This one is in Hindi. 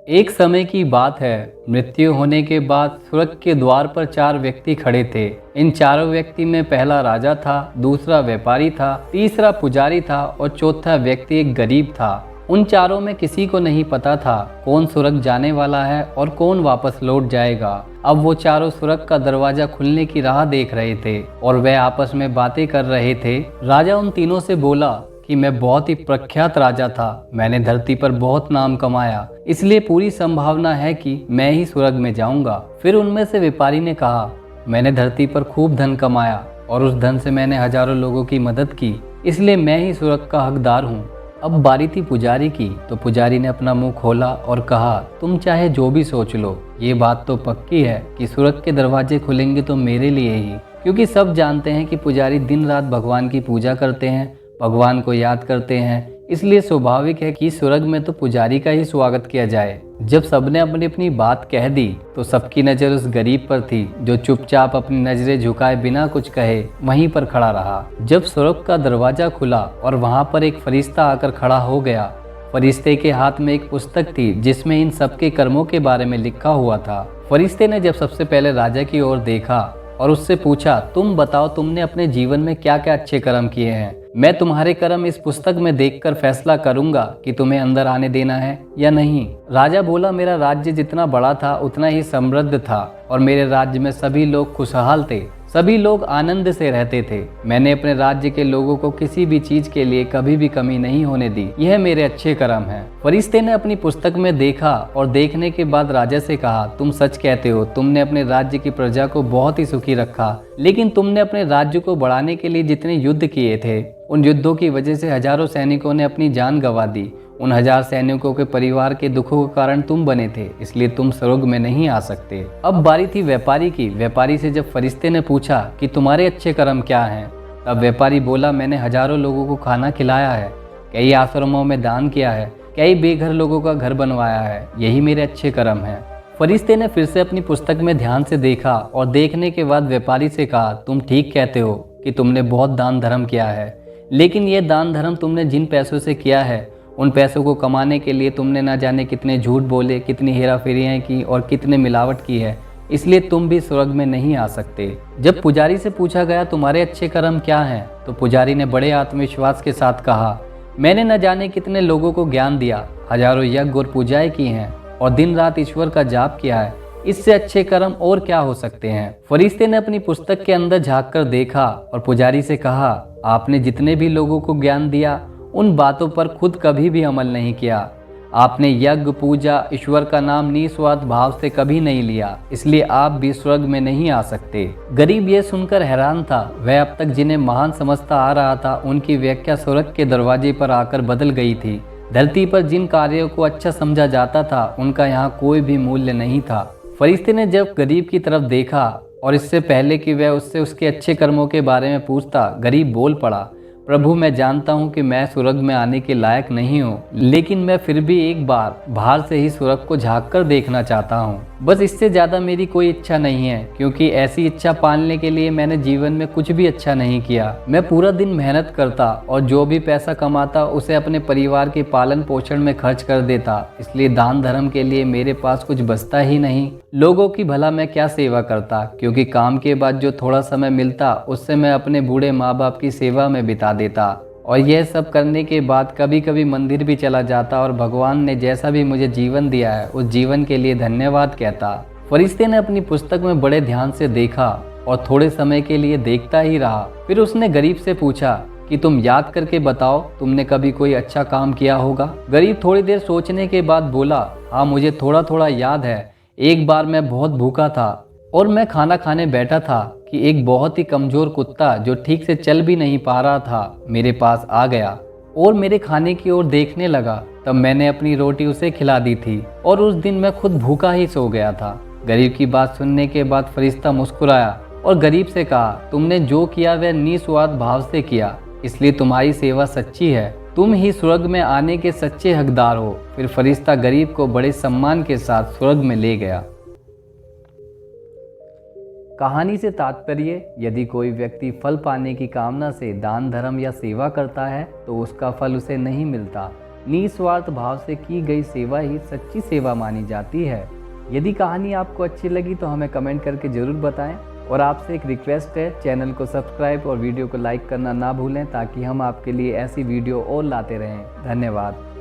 एक समय की बात है, मृत्यु होने के बाद स्वर्ग के द्वार पर चार व्यक्ति खड़े थे। इन चारों व्यक्ति में पहला राजा था, दूसरा व्यापारी था, तीसरा पुजारी था और चौथा व्यक्ति एक गरीब था। उन चारों में किसी को नहीं पता था कौन स्वर्ग जाने वाला है और कौन वापस लौट जाएगा। अब वो चारों स्वर्ग का दरवाजा खुलने की राह देख रहे थे और वह आपस में बातें कर रहे थे। राजा उन तीनों से बोला कि मैं बहुत ही प्रख्यात राजा था, मैंने धरती पर बहुत नाम कमाया, इसलिए पूरी संभावना है कि मैं ही स्वर्ग में जाऊंगा। फिर उनमें से व्यापारी ने कहा, मैंने धरती पर खूब धन कमाया और उस धन से मैंने हजारों लोगों की मदद की, इसलिए मैं ही स्वर्ग का हकदार हूँ। अब बारी थी पुजारी की, तो पुजारी ने अपना मुंह खोला और कहा, तुम चाहे जो भी सोच लो, ये बात तो पक्की है कि स्वर्ग के दरवाजे खुलेंगे तो मेरे लिए ही, क्योंकि सब जानते हैं कि पुजारी दिन रात भगवान की पूजा करते हैं, भगवान को याद करते हैं, इसलिए स्वाभाविक है कि स्वर्ग में तो पुजारी का ही स्वागत किया जाए। जब सबने अपनी अपनी बात कह दी तो सबकी नज़र उस गरीब पर थी जो चुपचाप अपनी नजरें झुकाए बिना कुछ कहे वहीं पर खड़ा रहा। जब स्वर्ग का दरवाजा खुला और वहां पर एक फरिश्ता आकर खड़ा हो गया। फरिश्ते के हाथ में एक पुस्तक थी जिसमें इन सबके कर्मों के बारे में लिखा हुआ था। फरिश्ते ने जब सबसे पहले राजा की ओर देखा और उससे पूछा, तुम बताओ, तुमने अपने जीवन में क्या क्या अच्छे कर्म किए हैं। मैं तुम्हारे कर्म इस पुस्तक में देखकर फैसला करूंगा कि तुम्हें अंदर आने देना है या नहीं। राजा बोला, मेरा राज्य जितना बड़ा था उतना ही समृद्ध था और मेरे राज्य में सभी लोग खुशहाल थे, सभी लोग आनंद से रहते थे। मैंने अपने राज्य के लोगों को किसी भी चीज के लिए कभी भी कमी नहीं होने दी। यह मेरे अच्छे कर्म हैं। फरिश्ते ने अपनी पुस्तक में देखा और देखने के बाद राजा से कहा, तुम सच कहते हो, तुमने अपने राज्य की प्रजा को बहुत ही सुखी रखा, लेकिन तुमने अपने राज्य को बढ़ाने के लिए जितने युद्ध किए थे, उन युद्धों की वजह से हजारों सैनिकों ने अपनी जान गंवा दी। उन हजार सैनिकों के परिवार के दुखों के कारण तुम बने थे, इसलिए तुम स्वर्ग में नहीं आ सकते। अब बारी थी व्यापारी की। व्यापारी से जब फरिश्ते ने पूछा कि तुम्हारे अच्छे कर्म क्या हैं, तब व्यापारी बोला, मैंने हजारों लोगों को खाना खिलाया है, कई आश्रमों में दान किया है, कई बेघर लोगों का घर बनवाया है, यही मेरे अच्छे कर्म हैं। फरिश्ते ने फिर से अपनी पुस्तक में ध्यान से देखा और देखने के बाद व्यापारी से कहा, तुम ठीक कहते हो कि तुमने बहुत दान धर्म किया है, लेकिन ये दान धर्म तुमने जिन पैसों से किया है, उन पैसों को कमाने के लिए तुमने ना जाने कितने झूठ बोले, कितनी हेराफेरियां की और कितने मिलावट की है, इसलिए तुम भी स्वर्ग में नहीं आ सकते। जब पुजारी से पूछा गया, तुम्हारे अच्छे कर्म क्या हैं, तो पुजारी ने बड़े आत्मविश्वास के साथ कहा, मैंने न जाने कितने लोगों को ज्ञान दिया, हजारों यज्ञ और पूजाएं की हैं और दिन रात ईश्वर का जाप किया है, इससे अच्छे कर्म और क्या हो सकते हैं। फरिश्ते ने अपनी पुस्तक के अंदर झांक कर देखा और पुजारी से कहा, आपने जितने भी लोगों को ज्ञान दिया उन बातों पर खुद कभी भी अमल नहीं किया। आपने यज्ञ पूजा ईश्वर का नाम निस्वार्थ भाव से कभी नहीं लिया, इसलिए आप भी स्वर्ग में नहीं आ सकते। गरीब यह सुनकर हैरान था। वह अब तक जिन्हें महान समझता आ रहा था, उनकी व्याख्या स्वर्ग के दरवाजे पर आकर बदल गई थी। धरती पर जिन कार्यों को अच्छा समझा जाता था, उनका यहाँ कोई भी मूल्य नहीं था। फरिश्ते ने जब गरीब की तरफ देखा और इससे पहले कि वह उससे उसके अच्छे कर्मों के बारे में पूछता, गरीब बोल पड़ा, प्रभु, मैं जानता हूँ कि मैं स्वर्ग में आने के लायक नहीं हूँ, लेकिन मैं फिर भी एक बार बाहर से ही स्वर्ग को झांक कर देखना चाहता हूँ। बस इससे ज़्यादा मेरी कोई इच्छा नहीं है, क्योंकि ऐसी इच्छा पालने के लिए मैंने जीवन में कुछ भी अच्छा नहीं किया। मैं पूरा दिन मेहनत करता और जो भी पैसा कमाता उसे अपने परिवार के पालन पोषण में खर्च कर देता, इसलिए दान धर्म के लिए मेरे पास कुछ बचता ही नहीं। लोगों की भला मैं क्या सेवा करता, क्योंकि काम के बाद जो थोड़ा समय मिलता उससे मैं अपने बूढ़े माँ बाप की सेवा में बिता देता, और यह सब करने के बाद कभी कभी मंदिर भी चला जाता और भगवान ने जैसा भी मुझे जीवन दिया है उस जीवन के लिए धन्यवाद कहता। फरिश्ते ने अपनी पुस्तक में बड़े ध्यान से देखा और थोड़े समय के लिए देखता ही रहा। फिर उसने गरीब से पूछा कि तुम याद करके बताओ, तुमने कभी कोई अच्छा काम किया होगा। गरीब थोड़ी देर सोचने के बाद बोला, हाँ, मुझे थोड़ा थोड़ा याद है। एक बार मैं बहुत भूखा था और मैं खाना खाने बैठा था कि एक बहुत ही कमजोर कुत्ता जो ठीक से चल भी नहीं पा रहा था मेरे पास आ गया और मेरे खाने की ओर देखने लगा। तब मैंने अपनी रोटी उसे खिला दी थी और उस दिन मैं खुद भूखा ही सो गया था। गरीब की बात सुनने के बाद फरिश्ता मुस्कुराया और गरीब से कहा, तुमने जो किया वह निस्वार्थ भाव से किया, इसलिए तुम्हारी सेवा सच्ची है, तुम ही स्वर्ग में आने के सच्चे हकदार हो। फिर फरिश्ता गरीब को बड़े सम्मान के साथ स्वर्ग में ले गया। कहानी से तात्पर्य, यदि कोई व्यक्ति फल पाने की कामना से दान धर्म या सेवा करता है तो उसका फल उसे नहीं मिलता, निस्वार्थ भाव से की गई सेवा ही सच्ची सेवा मानी जाती है। यदि कहानी आपको अच्छी लगी तो हमें कमेंट करके ज़रूर बताएं और आपसे एक रिक्वेस्ट है, चैनल को सब्सक्राइब और वीडियो को लाइक करना ना भूलें ताकि हम आपके लिए ऐसी वीडियो और लाते रहें। धन्यवाद।